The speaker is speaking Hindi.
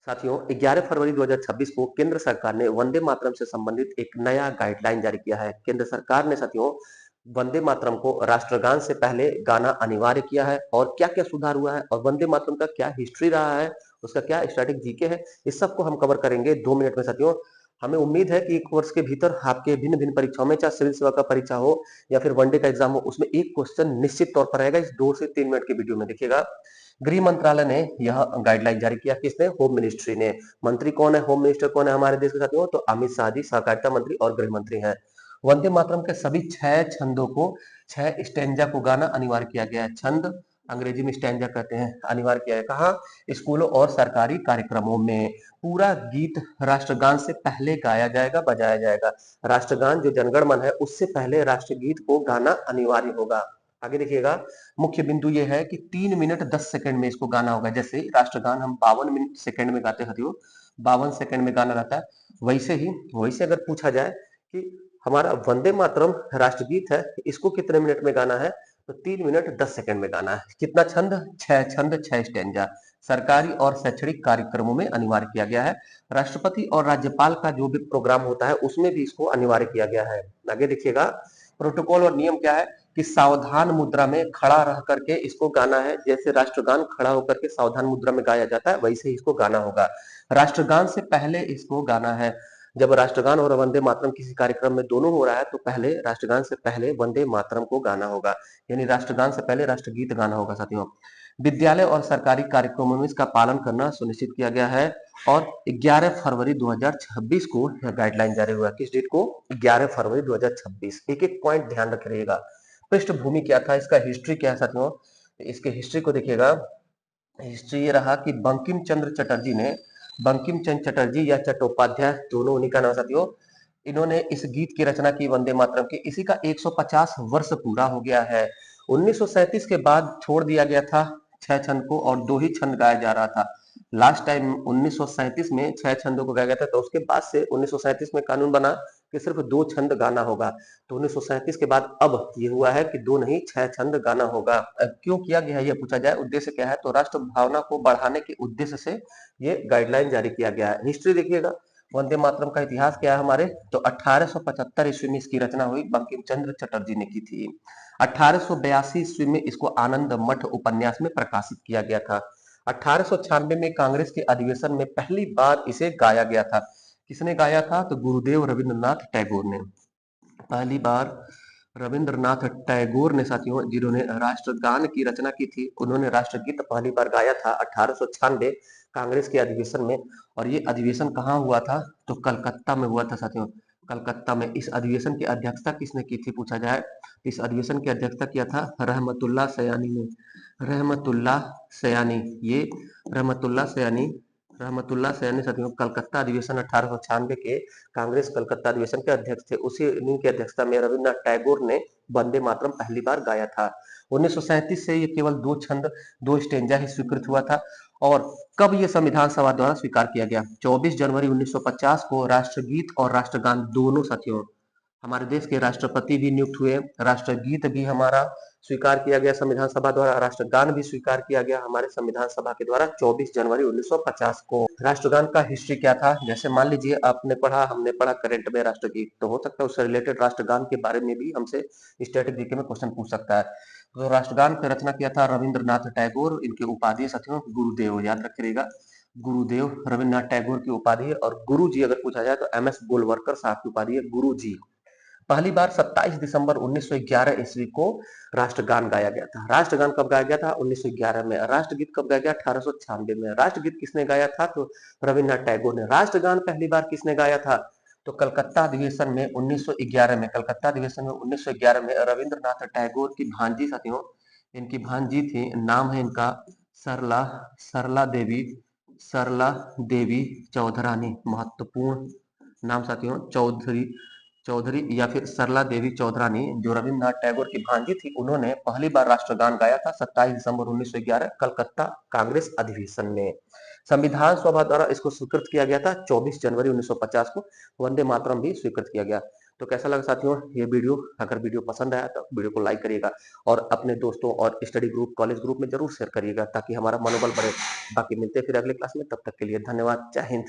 साथियों, 11 फरवरी 2026 को केंद्र सरकार ने वंदे मातरम से संबंधित एक नया गाइडलाइन जारी किया है। केंद्र सरकार ने साथियों वंदे मातरम को राष्ट्रगान से पहले गाना अनिवार्य किया है और क्या-क्या सुधार हुआ है और वंदे मातरम का क्या हिस्ट्री रहा है, उसका क्या स्टैटिक जीके है, इस सब को हम कवर करेंगे 2 मिनट में साथियों। हमें उम्मीद है कि 1 वर्ष के भीतर आपके भिन्न-भिन्न परीक्षाओं में, चाहे सिविल सेवा का परीक्षा हो या फिर वनडे का एग्जाम हो, उसमें एक क्वेश्चन निश्चित तौर पर आएगा इस 2 से 3 मिनट के वीडियो में। देखिएगा, गृह मंत्रालय ने यह गाइडलाइन जारी किया। किसने? होम मिनिस्ट्री ने। मंत्री कौन है? होम मिनिस्टर कौन है हमारे देश के साथियों? तो अमित शाह जी सहकारिता मंत्री और गृह मंत्री हैं। वंदे मातरम के सभी 6 छंदों को, 6 स्टैंजा को गाना अनिवार्य किया गया है। छंद अंग्रेजी में स्टैंजा कहते हैं। अनिवार्य किया है कहाँ? स्कूलों और सरकारी कार्यक्रमों में। पूरा गीत राष्ट्रगान से पहले गाया जाएगा, बजाया जाएगा। राष्ट्रगान जो जनगण मन है उससे पहले राष्ट्रगीत को गाना अनिवार्य होगा। आगे देखिएगा, मुख्य बिंदु ये है कि 3 मिनट 10 सेकंड में इसको गाना होगा। जैसे राष्ट्रगान हम 52 मिनट सेकंड में गाते हैं, 52 सेकंड में गाना रहता है, वैसे अगर पूछा जाए कि हमारा वंदे मातरम राष्ट्रगीत है, इसको कितने मिनट में गाना है, तो 3 मिनट 10 सेकंड में गाना है। कितना छंद? 6 छंद, 6 स्टैंजा। सरकारी और शैक्षणिक कार्यक्रमों में अनिवार्य किया गया है। राष्ट्रपति और राज्यपाल का जो भी प्रोग्राम होता है उसमें भी इसको अनिवार्य किया गया है। आगे देखिएगा, प्रोटोकॉल और नियम क्या है कि सावधान मुद्रा में खड़ा रह करके इसको गाना है। जैसे राष्ट्रगान खड़ा होकर के सावधान मुद्रा में गाया जाता है, वैसे ही इसको गाना होगा। राष्ट्रगान से पहले इसको गाना है। जब राष्ट्रगान और वंदे मातरम किसी कार्यक्रम में दोनों हो रहा है तो पहले राष्ट्रगान से पहले वंदे मातरम को गाना होगा, यानी राष्ट्रगान से पहले राष्ट्रगीत गाना होगा साथियों। विद्यालय और सरकारी कार्यक्रमों में इसका पालन करना सुनिश्चित किया गया है। और 11 फरवरी 2026 को यह गाइडलाइन जारी हुआ। किस डेट को? 11 फरवरी 2026। एक एक पॉइंट ध्यान रखिएगा। पृष्ठभूमि क्या था, इसका हिस्ट्री क्या है साथियों? इसके हिस्ट्री को देखिएगा। हिस्ट्री ये रहा कि बंकिम चंद्र चटर्जी या चट्टोपाध्याय, दोनों उन्हीं का नाम साथियों। इन्होंने इस गीत की रचना की वंदे मातरम की। इसी का 150 वर्ष पूरा हो गया है। 1937 के बाद छोड़ दिया गया था 6 छंद को और 2 ही छंद गाया जा रहा था। लास्ट टाइम 1937 में 6 छंदों को गाया गया था, तो उसके बाद से 1937 में कानून बना कि सिर्फ 2 छंद गाना होगा। तो 1937 के बाद अब ये हुआ है कि 2 नहीं 6 छंद गाना होगा। क्यों किया गया है ये पूछा जाए, उद्देश्य क्या है, तो राष्ट्र भावना को बढ़ाने के उद्देश्य से ये गाइडलाइन जारी किया गया है। हिस्ट्री देखिएगा, वंदे मातरम का इतिहास क्या है हमारे, तो 1875 ईस्वी में इसकी रचना हुई, बंकिम चंद्र चटर्जी ने की थी। 1882 ईस्वी में इसको आनंद मठ उपन्यास में प्रकाशित किया गया था। 1896 में कांग्रेस के अधिवेशन में पहली बार इसे गाया गया था। किसने गाया था? तो गुरुदेव रविंद्रनाथ टैगोर ने। पहली बार रविंद्रनाथ टैगोर ने साथियों, जिन्होंने राष्ट्रगान की रचना की थी, उन्होंने राष्ट्रगीत पहली बार गाया था 1896 कांग्रेस के अधिवेशन में। और ये अधिवेशन कहाँ हुआ था? तो कलकत्ता में हुआ था साथियों, कलकत्ता में। इस अधिवेशन की अध्यक्षता किसने की थी पूछा जाए, इस अधिवेशन की अध्यक्षता किया था रहमतुल्लाह सयानी ने। रहमतुल्लाह सयानी, ये रहमतुल्लाह सयानी रहमतुल्लाह सयानी साथियों कलकत्ता अधिवेशन 1896 के कांग्रेस कलकत्ता अधिवेशन के अध्यक्ष थे। उसी इन्हीं की अध्यक्षता में रविन्द्रनाथ टैगोर ने वंदे मातरम पहली बार गाया था। 1937 से ये केवल 2 छंद, 2 स्टेंजा ही स्वीकृत हुआ था। और कब ये संविधान सभा द्वारा स्वीकार किया गया? 24 जनवरी 1950 को राष्ट्रगीत और राष्ट्रगान दोनों साथियों, हमारे देश के राष्ट्रपति भी नियुक्त हुए, राष्ट्रगीत भी हमारा स्वीकार किया गया संविधान सभा द्वारा, राष्ट्रगान भी स्वीकार किया गया हमारे संविधान सभा के द्वारा 24 जनवरी 1950 को। राष्ट्रगान का हिस्ट्री क्या था? जैसे मान लीजिए आपने पढ़ा, हमने पढ़ा करंट में राष्ट्रगीत, तो हो सकता है उससे रिलेटेड राष्ट्रगान के बारे में भी हमसे स्टैटिक जीके में क्वेश्चन पूछ सकता है। तो राष्ट्रगान की रचना किया था रविंद्रनाथ टैगोर। इनकी उपाधि साथियों गुरुदेव, याद रखिएगा, गुरुदेव रविन्द्रनाथ टैगोर की उपाधि है। और गुरु जी अगर पूछा जाए तो MS गोलवलकर साहब की उपाधि है गुरु जी। पहली बार 27 दिसंबर 1911 ईस्वी को राष्ट्रगान गाया गया था। राष्ट्रगान कब गाया गया था? 1911 में। राष्ट्रगीत कब गाया गया? 1896 में। राष्ट्रगीत किसने गाया था? तो रविन्द्रनाथ टैगोर ने। राष्ट्रगान पहली बार किसने गाया था? तो कलकत्ता अधिवेशन में 1911 में। कलकत्ता अधिवेशन में 1911 में रविन्द्रनाथ टैगोर की भांजी साथियों, इनकी भांजी थी, नाम है इनका सरला सरला देवी सरला देवी चौधरानी। महत्वपूर्ण नाम साथियों, चौधरी चौधरी या फिर सरला देवी चौधरानी, जो रविन्द्रनाथ टैगोर की भांजी थी, उन्होंने पहली बार राष्ट्रगान गाया था 27 दिसंबर 1911 कलकत्ता कांग्रेस अधिवेशन में। संविधान सभा द्वारा इसको स्वीकृत किया गया था 24 जनवरी 1950 को। वंदे मातरम भी स्वीकृत किया गया। तो कैसा लगा साथियों ये वीडियो? अगर वीडियो पसंद आया तो वीडियो को लाइक करिएगा और अपने दोस्तों और स्टडी ग्रुप, कॉलेज ग्रुप में जरूर शेयर करिएगा ताकि हमारा मनोबल बढ़े। बाकी मिलते हैं फिर अगले क्लास में, तब तक के लिए धन्यवाद। जय हिंद।